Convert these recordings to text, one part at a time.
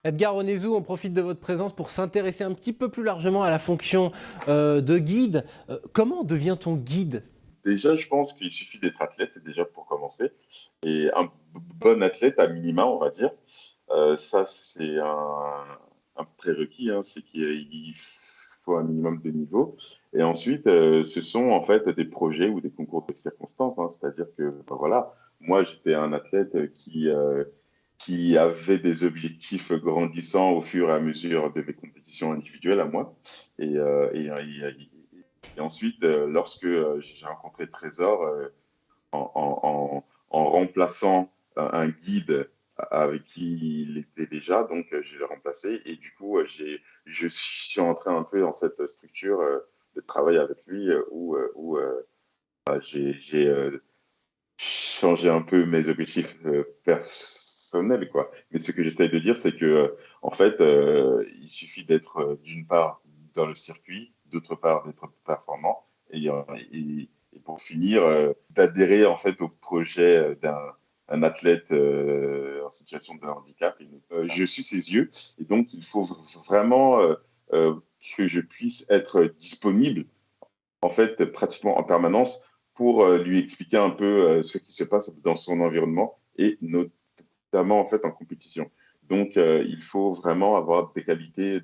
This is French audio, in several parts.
Edgar Onezou, on profite de votre présence pour s'intéresser un petit peu plus largement à la fonction de guide. Comment devient-on guide? Déjà, je pense qu'il suffit d'être athlète, déjà pour commencer. Et un bon athlète, à minima, on va dire, ça, c'est un prérequis, hein, c'est qu'il faut un minimum de niveau. Et ensuite, ce sont en fait des projets ou des concours de circonstances, hein. C'est-à-dire que, ben voilà, moi, j'étais un athlète qui avait des objectifs grandissants au fur et à mesure de mes compétitions individuelles à moi. Et ensuite, lorsque j'ai rencontré Trésor en remplaçant un guide avec qui il était déjà, donc je l'ai remplacé. Et du coup, je suis entré un peu dans cette structure de travail avec lui où j'ai changé un peu mes objectifs personnels, quoi. Mais ce que j'essaie de dire, c'est que, en fait, il suffit d'être, d'une part, dans le circuit, d'autre part, d'être performant, et, euh, et pour finir, d'adhérer, en fait, au projet d'un athlète en situation de handicap. Je suis ses yeux, et donc il faut vraiment euh, que je puisse être disponible en fait pratiquement en permanence pour lui expliquer un peu ce qui se passe dans son environnement et notamment en fait en compétition. Donc il faut vraiment avoir des qualités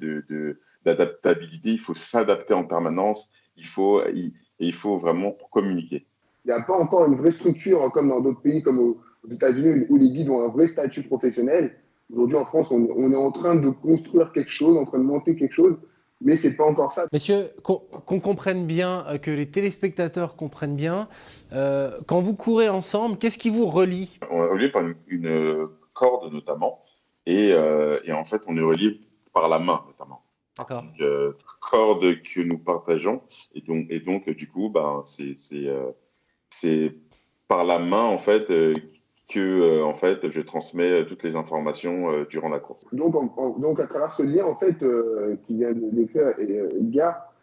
d'adaptabilité, il faut s'adapter en permanence, il faut vraiment communiquer. Il n'y a pas encore une vraie structure comme dans d'autres pays comme aux États-Unis où les guides ont un vrai statut professionnel. Aujourd'hui, en France, on est en train de construire quelque chose, en train de monter quelque chose, mais ce n'est pas encore ça. Messieurs, qu'on comprenne bien, que les téléspectateurs comprennent bien, quand vous courez ensemble, qu'est-ce qui vous relie? On est relié par une corde notamment, et en fait on est relié par la main notamment. D'accord. Donc, corde que nous partageons, et donc du coup, ben, c'est par la main en fait que en fait je transmets toutes les informations durant la course. Donc, à travers ce lien, en fait, qui vient de décrire Edgar,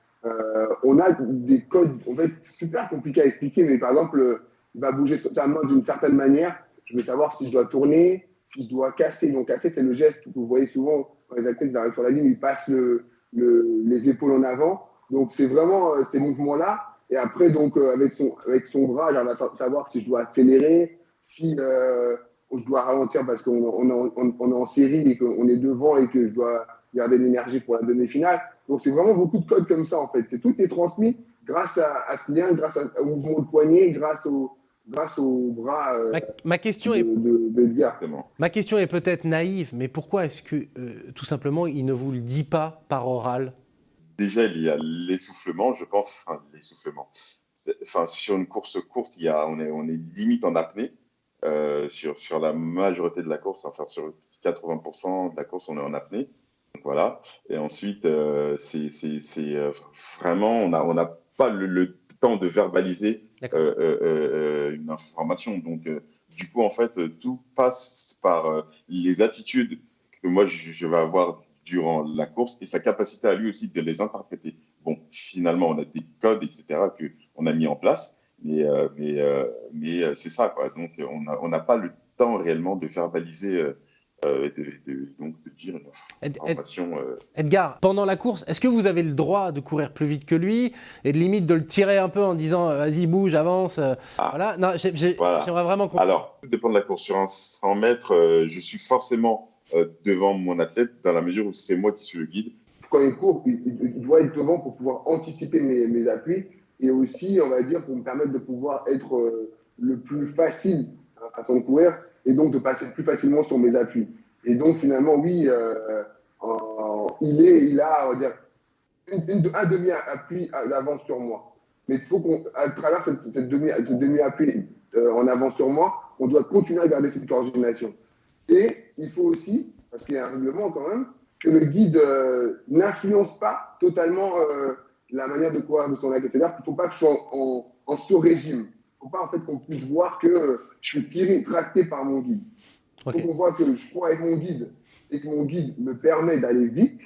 on a des codes, en fait, super compliqués à expliquer, mais par exemple, il va bouger sa main d'une certaine manière. Je veux savoir si je dois tourner, si je dois casser. Donc, casser, c'est le geste que vous voyez souvent quand les athlètes arrivent sur la ligne, ils passent les épaules en avant. Donc, c'est vraiment ces mouvements-là. Et après, donc, avec son bras, j'arrive à savoir si je dois accélérer, si je dois ralentir parce qu'on est en série et qu'on est devant et que je dois garder l'énergie pour la demi-finale. Donc, c'est vraiment beaucoup de codes comme ça, en fait. Tout est transmis grâce à ce lien, grâce au mouvement de poignet, grâce au bras Ma question est, de Dia. ma question est peut-être naïve, mais pourquoi est-ce que, tout simplement, il ne vous le dit pas par oral? Déjà, il y a l'essoufflement, je pense, enfin l'essoufflement. Enfin, sur une course courte, on est limite en apnée. Sur la majorité de la course, enfin sur 80% de la course, on est en apnée. Donc, voilà. Et ensuite, vraiment, on n'a pas le temps de verbaliser une information. Donc, du coup, en fait, tout passe par les attitudes que moi, je vais avoir durant la course et sa capacité à lui aussi de les interpréter. Bon, finalement, on a des codes, etc., qu'on a mis en place, mais c'est ça, quoi. Donc, on n'a pas le temps réellement de verbaliser, donc de dire une information. Edgar, pendant la course, est-ce que vous avez le droit de courir plus vite que lui et de limite de le tirer un peu en disant vas-y bouge, avance, voilà. Non, Voilà. j'aimerais vraiment comprendre. Alors, tout dépend de la course. Sur un 100 mètres, je suis forcément devant mon athlète dans la mesure où c'est moi qui suis le guide. Quand il court, il doit être devant pour pouvoir anticiper mes appuis et aussi, on va dire, pour me permettre de pouvoir être le plus facile à la façon de courir et donc de passer plus facilement sur mes appuis. Et donc, finalement, oui, il a, on va dire, un demi-appui d'avance sur moi. Mais il faut qu'à travers ce demi-appui en avance sur moi, on doit continuer à garder cette coordination. Et il faut aussi, parce qu'il y a un règlement quand même, que le guide n'influence pas totalement la manière de courir de son athlète. C'est-à-dire qu'il ne faut pas que je sois en sur-régime. Il ne faut pas en fait qu'on puisse voir que je suis tracté par mon guide. Il faut qu'on voit que je cours avec mon guide et que mon guide me permet d'aller vite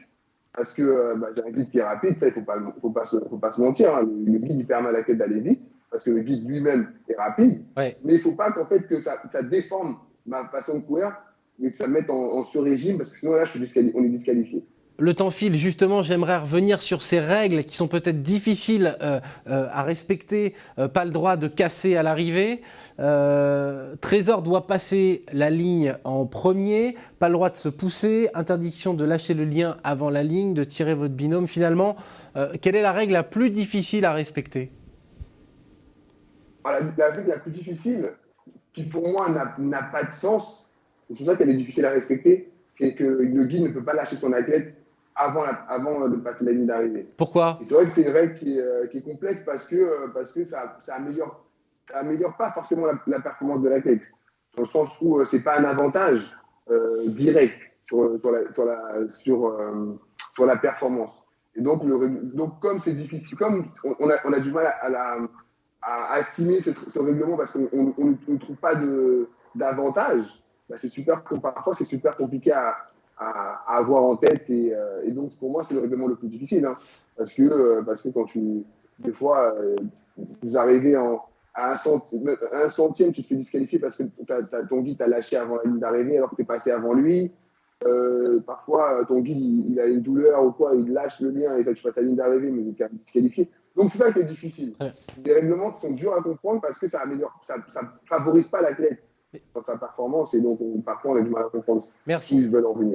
parce que j'ai un guide qui est rapide, ça il faut pas se mentir, hein. Le guide il permet à l'athlète d'aller vite parce que le guide lui-même est rapide, Ouais. mais il ne faut pas qu'en fait que ça déforme ma façon de courir mais que ça me mette en sur-régime, parce que sinon là, on est disqualifié. Le temps file, justement, j'aimerais revenir sur ces règles qui sont peut-être difficiles à respecter. Pas le droit de casser à l'arrivée. Trésor doit passer la ligne en premier. Pas le droit de se pousser. Interdiction de lâcher le lien avant la ligne, de tirer votre binôme. Finalement, quelle est la règle la plus difficile à respecter? La règle la plus difficile, qui pour moi n'a pas de sens, c'est pour ça qu'elle est difficile à respecter, c'est que le guide ne peut pas lâcher son athlète avant de passer la ligne d'arrivée. Pourquoi? C'est vrai que c'est une règle qui est complexe parce que ça améliore pas forcément la performance de l'athlète, dans le sens où c'est pas un avantage direct sur la performance. Et donc comme c'est difficile, comme on a du mal à estimer ce règlement parce qu'on ne trouve pas d'avantage, bah parfois c'est super compliqué à avoir en tête et donc pour moi c'est le règlement le plus difficile, hein, parce que quand des fois vous arrivez à un centième, tu te fais disqualifier parce que ton guide t'a lâché avant la ligne d'arrivée alors que tu es passé avant lui. Parfois ton guide il a une douleur ou quoi, il lâche le lien et toi tu passes la ligne d'arrivée mais il est quand même disqualifié. Donc c'est ça qui est difficile. Ouais. Les règlements sont durs à comprendre parce que ça favorise pas l'athlète dans sa performance et donc parfois on a du mal à comprendre Merci. où ils veulent en venir.